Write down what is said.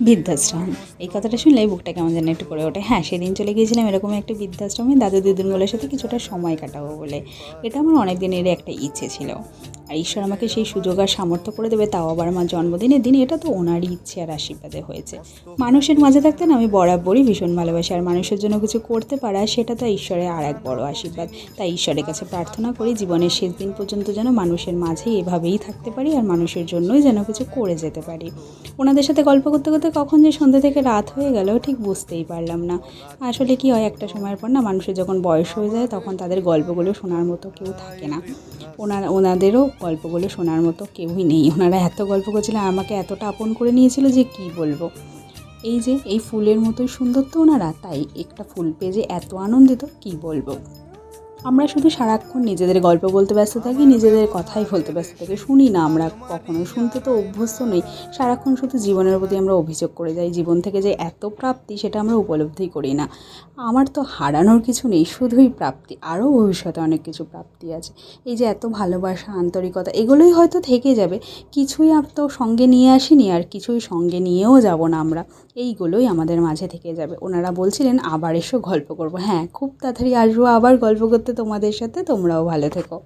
বৃদ্ধাশ্রম, এই কথাটা শুনলেই বুকটা কেমন যেন একটু করে ওঠে। হ্যাঁ, সেদিন চলে গিয়েছিলাম এরকম একটা বৃদ্ধাশ্রমে দাদু দিদিগুলোর সাথে কিছুটা সময় কাটাবো বলে। এটা আমার অনেক দিনেরই একটা ইচ্ছে ছিল, আর ঈশ্বর আমাকে সেই সুযোগ আর সামর্থ্য করে দেবে, তাও আবার আমার জন্মদিনের দিন। এটা তো ওনারই ইচ্ছে আর আশীর্বাদে হয়েছে। মানুষের মাঝে থাকতে না আমি বরাবরই ভীষণ ভালোবাসি, আর মানুষের জন্য কিছু করতে পারা সেটা তো ঈশ্বরের আর এক বড় আশীর্বাদ। তাই ঈশ্বরের কাছে প্রার্থনা করি জীবনের শেষ দিন পর্যন্ত যেন মানুষের মাঝেই এভাবেই থাকতে পারি, আর মানুষের জন্যই যেন কিছু করে যেতে পারি। ওনাদের সাথে গল্প করতে করতে কখন যে সন্ধ্যা থেকে রাত হয়ে গেল ঠিক বুঝতেই পারলাম না। আসলে কি হয়, একটা সময়ের পর না মানুষের যখন বয়স হয়ে যায় তখন তাদের গল্পগুলো শোনার মতো কেউ থাকে না। ওনাদেরও গল্পগুলো শোনার মতো কেউই নেই। ওনারা এত গল্প করছিলেন, আমাকে এতটা আপন করে নিয়েছিল যে কি বলবো। এই যে এই ফুলের মতোই সুন্দর তো ওনারা, তাই একটা ফুল পেয়ে যে এত আনন্দিত কি বলবো। আমরা শুধু সারাক্ষণ নিজেদের গল্প বলতে ব্যস্ত থাকি, নিজেদের কথাই বলতে ব্যস্ত থাকি, শুনি না আমরা কখনো, শুনতে তো অভ্যস্ত নই। সারাক্ষণ শুধু জীবনের প্রতি আমরা অভিযোগ করে যাই, জীবন থেকে যে এত প্রাপ্তি সেটা আমরা উপলব্ধি করি না। আমার তো হারানোর কিছু নেই, শুধুই প্রাপ্তি, আরও ভবিষ্যতে অনেক কিছু প্রাপ্তি আছে। এই যে এত ভালোবাসা, আন্তরিকতা, এগুলোই হয়তো থেকে যাবে। কিছুই তো সঙ্গে নিয়ে আসিনি, আর কিছুই সঙ্গে নিয়েও যাব না আমরা। এইগুলোই আমাদের মাঝে থেকে যাবে। ওনারা বলছিলেন আবার এসো গল্প করবো। হ্যাঁ, খুব তাড়াতাড়ি আসবো আবার গল্প করতে তোমাদের সাথে। তোমরাও ভালো থেকো।